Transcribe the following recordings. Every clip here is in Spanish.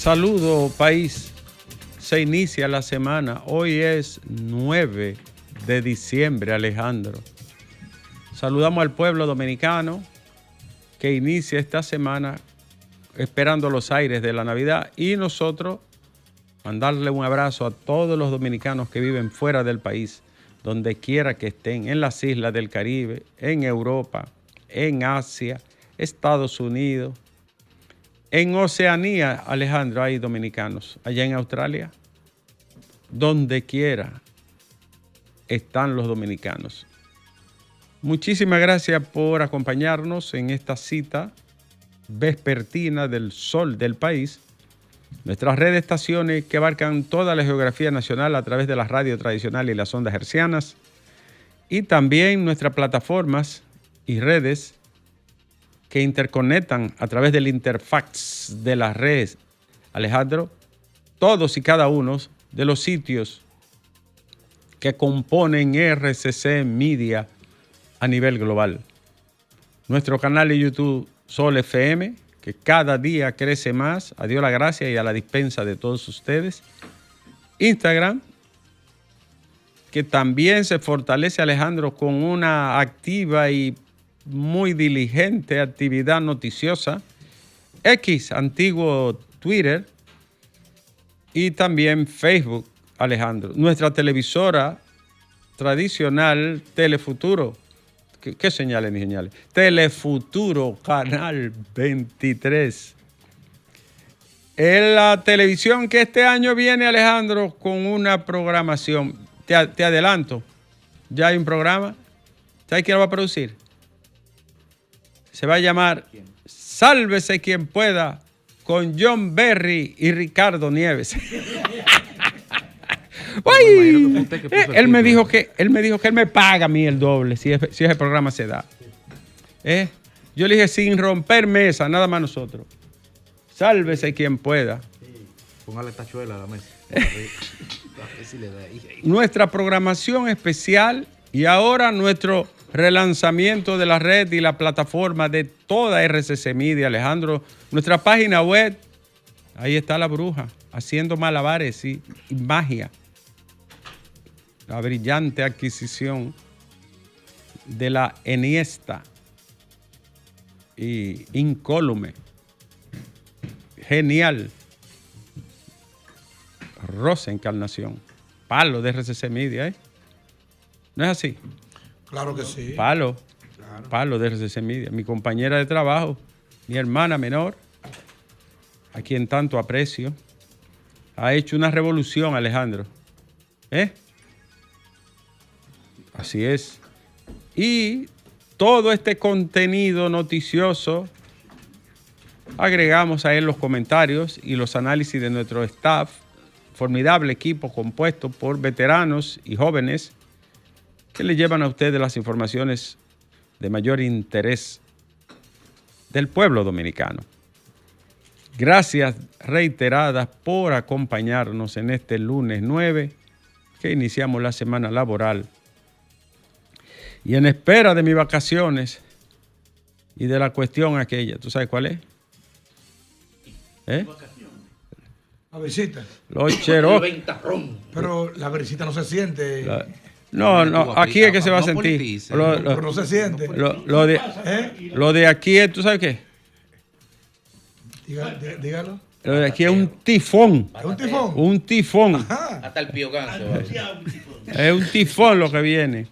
Saludo país, se inicia la semana, hoy es 9 de diciembre, Alejandro. Saludamos al pueblo dominicano que inicia esta semana esperando los aires de la Navidad y nosotros mandarle un abrazo a todos los dominicanos que viven fuera del país, donde quiera que estén, en las islas del Caribe, en Europa, en Asia, Estados Unidos. En Oceanía, Alejandro, hay dominicanos. Allá en Australia, donde quiera están los dominicanos. Muchísimas gracias por acompañarnos en esta cita vespertina del sol del país. Nuestras redes de estaciones que abarcan toda la geografía nacional a través de la radio tradicional y las ondas hercianas. Y también nuestras plataformas y redes que interconectan a través del interfax de las redes, Alejandro, todos y cada uno de los sitios que componen RCC Media a nivel global. Nuestro canal de YouTube Sol FM, que cada día crece más, a Dios la gracia y a la dispensa de todos ustedes. Instagram, que también se fortalece, Alejandro, con una activa y muy diligente actividad noticiosa. X, antiguo Twitter, y también Facebook, Alejandro. Nuestra televisora tradicional, Telefuturo. ¿Qué señales ni señales? Telefuturo, canal 23. En la televisión que este año viene, Alejandro, con una programación. Te adelanto, ya hay un programa. ¿Sabes quién lo va a producir? Se va a llamar Sálvese quien pueda, con John Berry y Ricardo Nieves. Uy, él me dijo que él me paga a mí el doble si ese programa se da. Yo le dije sin romper mesa, nada más nosotros. Sálvese quien pueda. Sí, póngale tachuela a la mesa. Nuestra programación especial y ahora nuestro relanzamiento de la red y la plataforma de toda RCC Media, Alejandro. Nuestra página web, ahí está la bruja, haciendo malabares y magia. La brillante adquisición de la enhiesta y incólume, genial, Rosa Encarnación, palo de RCC Media, ¿no es así? Claro que sí. Palo, claro. Palo de RCC Media. Mi compañera de trabajo, mi hermana menor, a quien tanto aprecio, ha hecho una revolución, Alejandro. Así es. Y todo este contenido noticioso, agregamos a él los comentarios y los análisis de nuestro staff, formidable equipo compuesto por veteranos y jóvenes que le llevan a ustedes las informaciones de mayor interés del pueblo dominicano. Gracias reiteradas por acompañarnos en este lunes 9, que iniciamos la semana laboral. Y en espera de mis vacaciones y de la cuestión aquella, ¿tú sabes cuál es? La visita. Los Cherokee. Pero la visita no se siente. No, aquí es que se va a sentir. Pero no se siente. Lo de aquí es, ¿tú sabes qué? Dígalo. Lo de aquí es un tifón. ¿Es un tifón? Un tifón. Ajá. Hasta el Pío Ganso. Es un tifón lo que viene.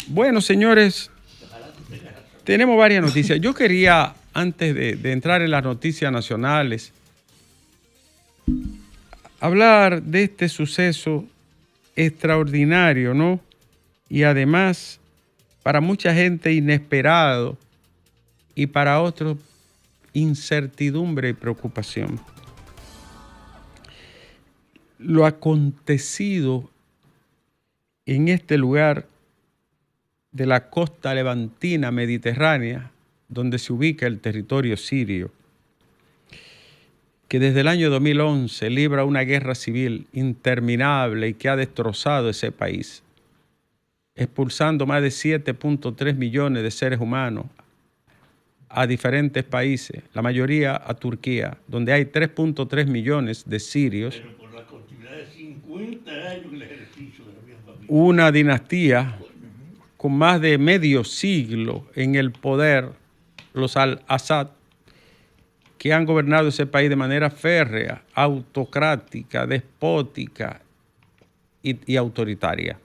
Bueno, señores, tenemos varias noticias. Yo quería, antes de entrar en las noticias nacionales, hablar de este suceso extraordinario, ¿no? Y además, para mucha gente inesperado y para otros incertidumbre y preocupación. Lo acontecido en este lugar de la costa levantina mediterránea, donde se ubica el territorio sirio, que desde el año 2011 libra una guerra civil interminable y que ha destrozado ese país, expulsando más de 7.3 millones de seres humanos, a diferentes países, la mayoría a Turquía, donde hay 3.3 millones de sirios. Pero por la continuidad de 50 años en el ejercicio de la misma familia. Una dinastía con más de medio siglo en el poder, los al-Assad, que han gobernado ese país de manera férrea, autocrática, despótica y autoritaria.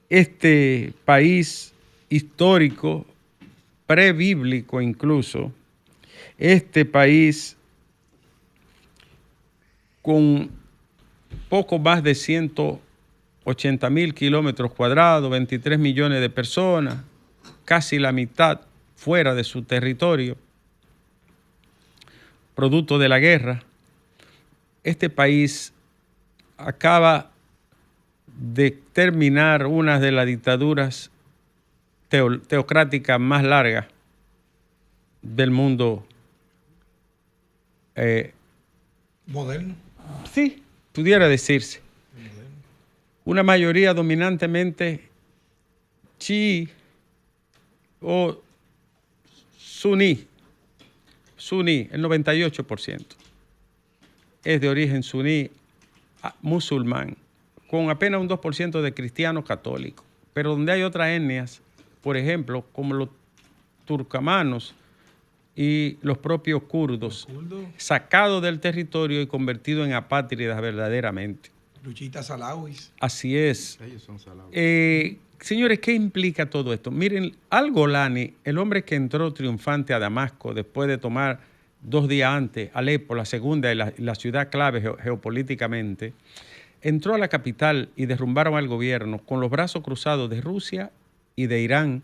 Este país histórico, prebíblico incluso, este país con poco más de 180.000 kilómetros cuadrados, 23 millones de personas, casi la mitad fuera de su territorio, producto de la guerra. Este país acaba de terminar una de las dictaduras teocráticas más largas del mundo. Moderno. Sí, pudiera decirse. Una mayoría dominantemente chií o suní, el 98%. Es de origen suní musulmán, con apenas un 2% de cristianos católicos. Pero donde hay otras etnias, por ejemplo, como los turcomanos y los propios kurdos, sacados del territorio y convertidos en apátridas verdaderamente. Luchita Salawis. Así es. Ellos son salabos. Señores, ¿qué implica todo esto? Miren, al-Golani, el hombre que entró triunfante a Damasco después de tomar 2 días antes Alepo, la segunda y la ciudad clave geopolíticamente, entró a la capital y derrumbaron al gobierno con los brazos cruzados de Rusia y de Irán,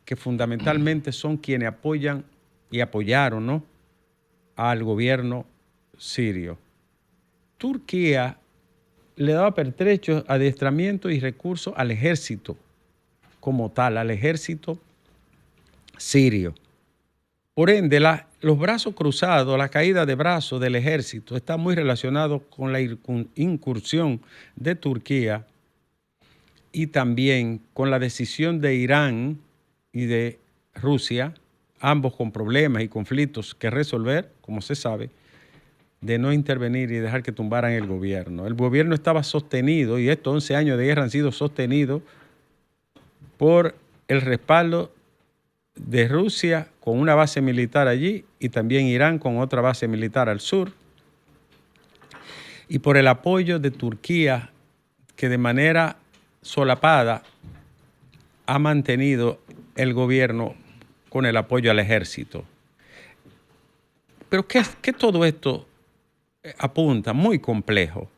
que fundamentalmente son quienes apoyan y apoyaron, ¿no?, al gobierno sirio. Turquía le daba pertrechos, adiestramiento y recursos al ejército como tal, al ejército sirio. Por ende, los brazos cruzados, la caída de brazos del ejército está muy relacionado con la incursión de Turquía y también con la decisión de Irán y de Rusia, ambos con problemas y conflictos que resolver, como se sabe, de no intervenir y dejar que tumbaran el gobierno. El gobierno estaba sostenido, y estos 11 años de guerra han sido sostenidos por el respaldo de Rusia con una base militar allí y también Irán con otra base militar al sur, y por el apoyo de Turquía, que de manera solapada ha mantenido el gobierno con el apoyo al ejército. Pero ¿qué todo esto apunta? Muy complejo,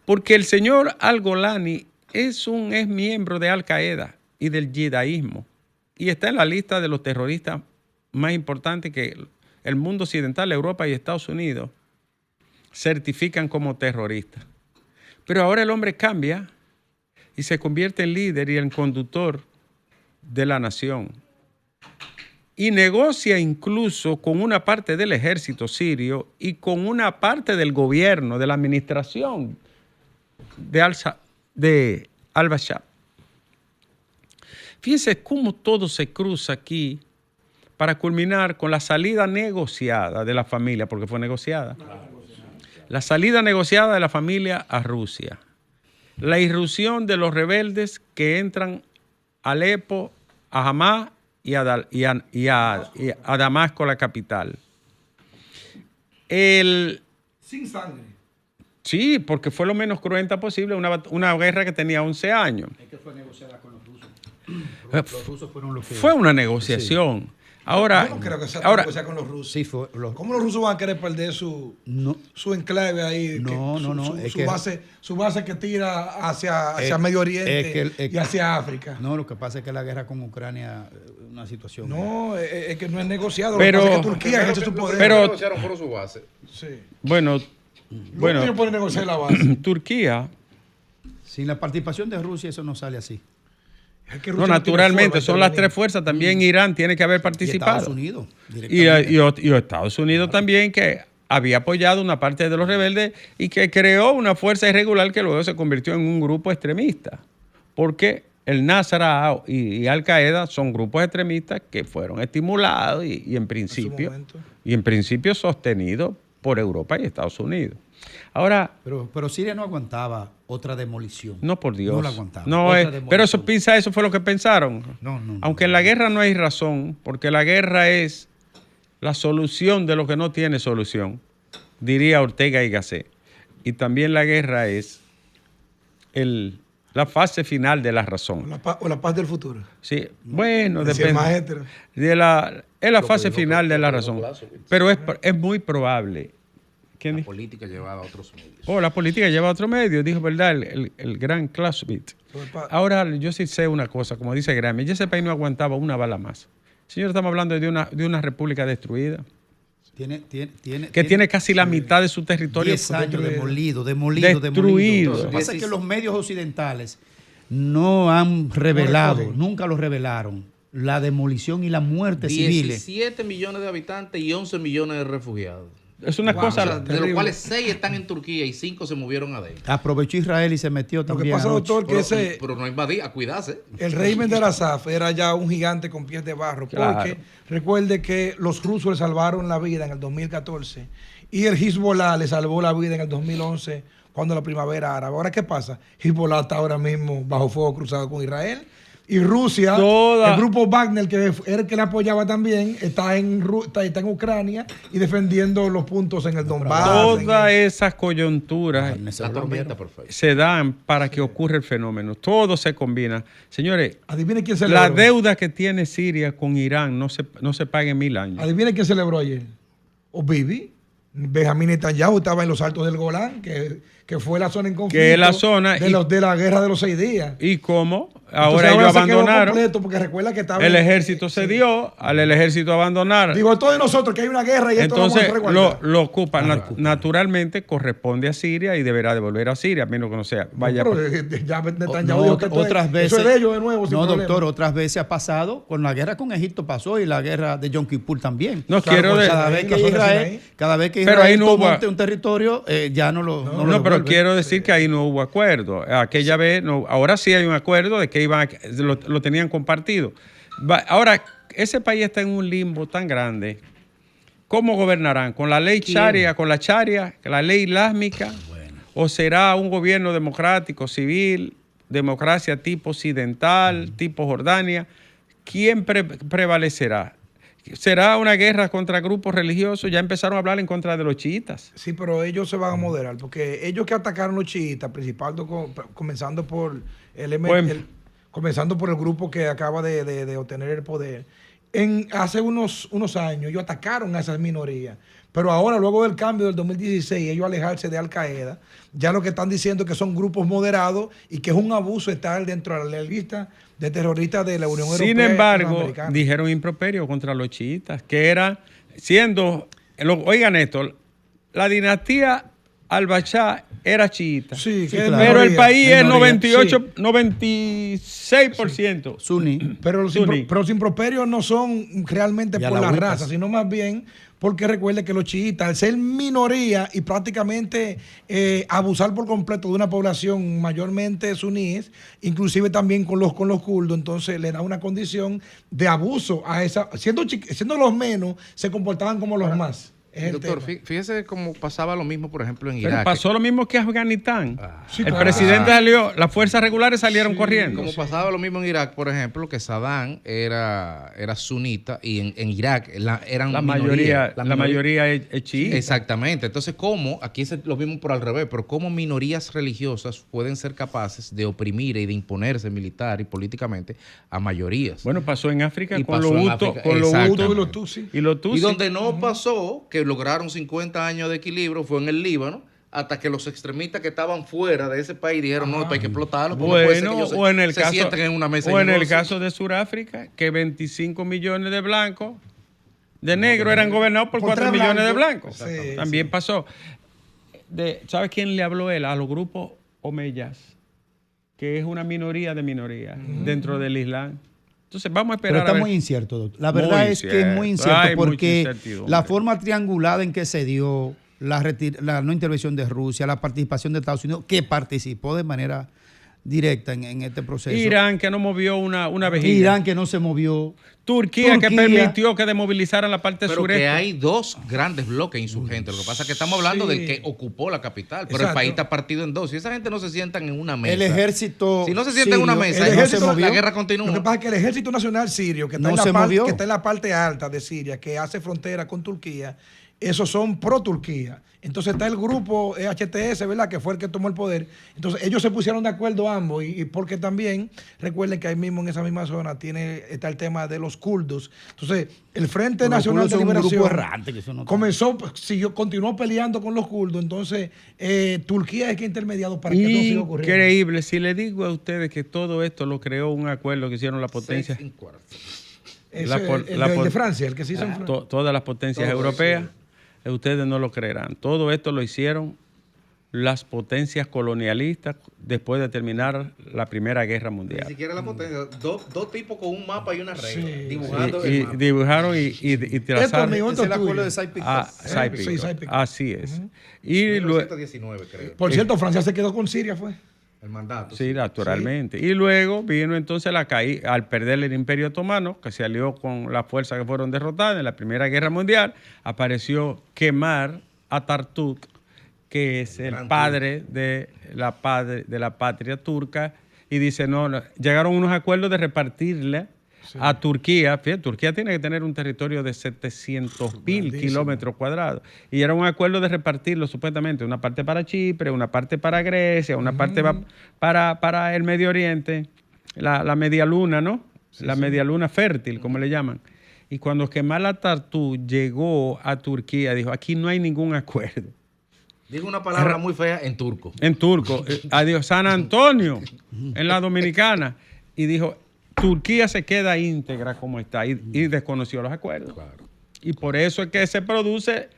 porque el señor al-Golani es miembro de Al-Qaeda y del yidaísmo, y está en la lista de los terroristas más importantes que el mundo occidental, Europa y Estados Unidos certifican como terroristas. Pero ahora el hombre cambia y se convierte en líder y en conductor de la nación. Y negocia incluso con una parte del ejército sirio y con una parte del gobierno, de la administración de al-Bashar. Fíjense cómo todo se cruza aquí para culminar con la salida negociada de la familia, porque fue negociada. La salida negociada de la familia a Rusia. La irrupción de los rebeldes que entran a Alepo, a Hamá y a Damasco, la capital. Sin sangre. Sí, porque fue lo menos cruenta posible, una guerra que tenía 11 años. Es que fue negociada con los rusos. Los rusos fueron los que... Fue una negociación. Sí. Ahora, yo no creo que sea negociar con los rusos. Sí, ¿Cómo los rusos van a querer perder su enclave ahí? Su base que tira hacia Medio Oriente y hacia África. No, lo que pasa es que la guerra con Ucrania es una situación. No, es que no es negociado. Pero, lo que pasa es que Turquía ejerce su poder. Pero negociaron por su base. Sí. Bueno, ellos pueden negociar la base. Turquía. Sin la participación de Rusia eso no sale así. Es que no, naturalmente, son las tres fuerzas. También Irán tiene que haber participado. Y Estados Unidos. Y Estados Unidos también, que había apoyado una parte de los rebeldes y que creó una fuerza irregular que luego se convirtió en un grupo extremista. Porque el Nasra y Al Qaeda son grupos extremistas que fueron estimulados y en principio sostenidos por Europa y Estados Unidos. Ahora, pero Siria no aguantaba otra demolición. No, por Dios. No la aguantaba. Pero eso fue lo que pensaron. No. Aunque en la guerra no hay razón, porque la guerra es la solución de lo que no tiene solución, diría Ortega y Gasset. Y también la guerra es la fase final de la razón. O la paz del futuro. Sí, bueno, depende. Es la fase final de la razón. Pero es muy probable. La política llevada a otros medios. La política lleva a otros medios, dijo, ¿verdad? El gran Clausewitz. Ahora, yo sí sé una cosa, como dice Gramsci, ese país no aguantaba una bala más. Señor, estamos hablando de una república destruida. Tiene casi la mitad de su territorio 10 años demolido. Destruido. Lo que pasa es que los medios occidentales no han revelado, nunca lo revelaron, la demolición y la muerte civiles. 17 millones de habitantes y 11 millones de refugiados. Es una cosa... de los cuales 6 están en Turquía y 5 se movieron adentro. Aprovechó Israel y se metió también. Lo que pasa, doctor, pero no invadía, a cuidarse. El régimen de Arasaf era ya un gigante con pies de barro. Claro. Porque recuerde que los rusos le salvaron la vida en el 2014 y el Hezbollah le salvó la vida en el 2011 cuando la primavera árabe. Ahora, ¿qué pasa? Hezbollah está ahora mismo bajo fuego cruzado con Israel. Y Rusia, el grupo Wagner, que era el que le apoyaba también, está en Ucrania y defendiendo los puntos en el Donbass. Todas esas coyunturas se dan para que ocurra el fenómeno. Todo se combina. Señores, adivine quién celebró. La deuda que tiene Siria con Irán no se paga en 1000 años. Adivine quién celebró ayer. O Bibi. Benjamín Netanyahu estaba en los altos del Golán, que fue la zona en conflicto que es la zona de la guerra de los 6 días. ¿Y cómo? Ahora ellos abandonaron. Porque recuerda que estaba el ejército se dio, al ejército abandonar. Digo, todos nosotros que hay una guerra y entonces esto lo ocupan. Naturalmente corresponde a Siria y deberá devolver a Siria, a menos que no sea. Vaya. Ya Netanyahu dijo que otras veces, eso es de ellos de nuevo. No, doctor, otras veces ha pasado. Con la guerra con Egipto pasó y la guerra de Yom Kippur también. No quiero cada vez que Israel toma un territorio, ya no lo No, pero quiero decir que ahí no hubo acuerdo. Aquella vez, no, ahora sí hay un acuerdo de que lo tenían compartido. Ahora, ese país está en un limbo tan grande. ¿Cómo gobernarán? ¿Con la ley Sharia, con la ley islámica? Bueno. ¿O será un gobierno democrático, civil, democracia tipo occidental, tipo Jordania? ¿Quién prevalecerá? ¿Será una guerra contra grupos religiosos? Ya empezaron a hablar en contra de los chiitas. Sí, pero ellos se van a moderar, porque ellos que atacaron los chiitas, comenzando por comenzando por el grupo que acaba de obtener el poder, hace unos años ellos atacaron a esas minorías. Pero ahora, luego del cambio del 2016, ellos alejarse de Al Qaeda, ya lo que están diciendo es que son grupos moderados y que es un abuso estar dentro de la lista de terroristas de la Unión Europea. Sin embargo, dijeron improperio contra los chiitas, que era oigan esto, la dinastía Al-Bashar era chiita, sí, pero el país es 96% suní. Pero los improperios no son realmente por la raza, sino más bien porque recuerde que los chiitas, al ser minoría y prácticamente abusar por completo de una población mayormente suníes, inclusive también con los kurdos, entonces le da una condición de abuso a esa. Siendo los menos, se comportaban como los más. Doctor, fíjese cómo pasaba lo mismo, por ejemplo, en Irak. Pero pasó lo mismo que Afganistán. El presidente salió, las fuerzas regulares salieron corriendo. Como pasaba lo mismo en Irak, por ejemplo, que Saddam era sunita y en Irak eran la mayoría es chiita. Exactamente. Entonces, ¿cómo? Aquí es lo mismo por al revés, pero ¿cómo minorías religiosas pueden ser capaces de oprimir y de imponerse militar y políticamente a mayorías? Bueno, pasó en África con los hutus y los tutsis. Y donde no pasó, que lograron 50 años de equilibrio, fue en el Líbano, hasta que los extremistas que estaban fuera de ese país dijeron, no, esto hay que explotarlo. Bueno, o en el caso de Sudáfrica, que 25 millones de blancos, de negros, eran gobernados por 4 millones de blancos. Sí, también pasó. ¿Sabes quién le habló él? A los grupos omeyas, que es una minoría de minoría dentro del Islam. Entonces vamos a esperar. Pero está muy incierto, doctor. La verdad es que es muy incierto porque la forma triangulada en que se dio la no intervención de Rusia, la participación de Estados Unidos, que participó de manera directa en este proceso. Irán, que no movió una vejiga. Irán, que no se movió. Turquía, que permitió que desmovilizaran la parte pero sureste. Que hay dos grandes bloques insurgentes. Lo que pasa es que estamos hablando del que ocupó la capital, pero el país está partido en dos. Si esa gente no se sientan en una mesa. El ejército. Si no se sientan en una mesa, la guerra continúa. Lo que pasa es que el ejército nacional sirio, que está, que está en la parte alta de Siria, que hace frontera con Turquía, esos son pro Turquía. Entonces está el grupo HTS, ¿verdad? Que fue el que tomó el poder. Entonces ellos se pusieron de acuerdo ambos y porque también recuerden que ahí mismo en esa misma zona está el tema de los kurdos. Entonces el Frente Nacional de Liberación errante, que eso no continuó peleando con los kurdos. Entonces Turquía es que ha intermediado para que eso siga ocurriendo. Increíble. Si le digo a ustedes que todo esto lo creó un acuerdo que hicieron las potencias. El de Francia, el que se hizo en Francia. Todas las potencias europeas. Ustedes no lo creerán. Todo esto lo hicieron las potencias colonialistas después de terminar la Primera Guerra Mundial. Ni siquiera la potencia. Dos tipos con un mapa y una regla. Sí, dibujando y dibujaron y trazaron. Es el acuerdo de Sykes-Picot. Así es. Y 1919, creo. Por cierto, Francia se quedó con Siria, fue. El mandato. Sí, naturalmente. Sí. Y luego vino entonces la caída, al perder el Imperio Otomano, que se alió con las fuerzas que fueron derrotadas en la Primera Guerra Mundial, apareció Kemal Atatürk, que es el padre de la patria turca, y dice, no, llegaron unos acuerdos de repartirle a Turquía. Fíjate, Turquía tiene que tener un territorio de 700.000 kilómetros cuadrados. Y era un acuerdo de repartirlo supuestamente, una parte para Chipre, una parte para Grecia, una parte para el Medio Oriente, la media luna, ¿no? La media luna fértil, como le llaman. Y cuando Kemal Atatürk llegó a Turquía, dijo, aquí no hay ningún acuerdo. Dijo una palabra muy fea en turco. En turco. Adiós, San Antonio, en la Dominicana. Y dijo, Turquía se queda íntegra como está y desconoció los acuerdos. Claro. Y por eso es que se produce,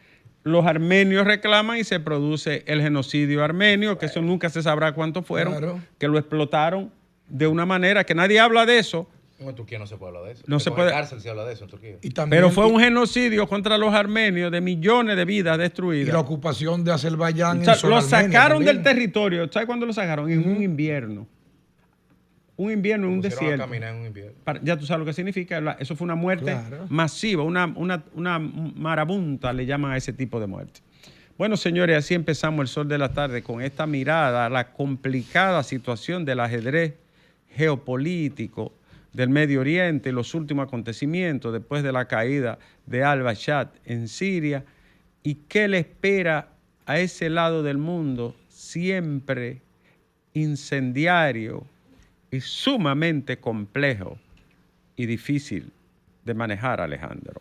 los armenios reclaman y se produce el genocidio armenio, que eso nunca se sabrá cuántos fueron, que lo explotaron de una manera que nadie habla de eso. En Turquía no se puede hablar de eso. No se puede. En cárcel se habla de eso en Turquía. Pero fue un genocidio contra los armenios de millones de vidas destruidas. Y la ocupación de Azerbaiyán. Lo sacaron del territorio. ¿Sabes cuándo lo sacaron? En un invierno. Un invierno en un desierto. A caminar en un invierno. Ya tú sabes lo que significa. Eso fue una muerte masiva, una marabunta, le llaman a ese tipo de muerte. Bueno, señores, así empezamos el Sol de la Tarde con esta mirada a la complicada situación del ajedrez geopolítico del Medio Oriente, los últimos acontecimientos después de la caída de al-Bashar en Siria y qué le espera a ese lado del mundo siempre incendiario y sumamente complejo y difícil de manejar, Alejandro.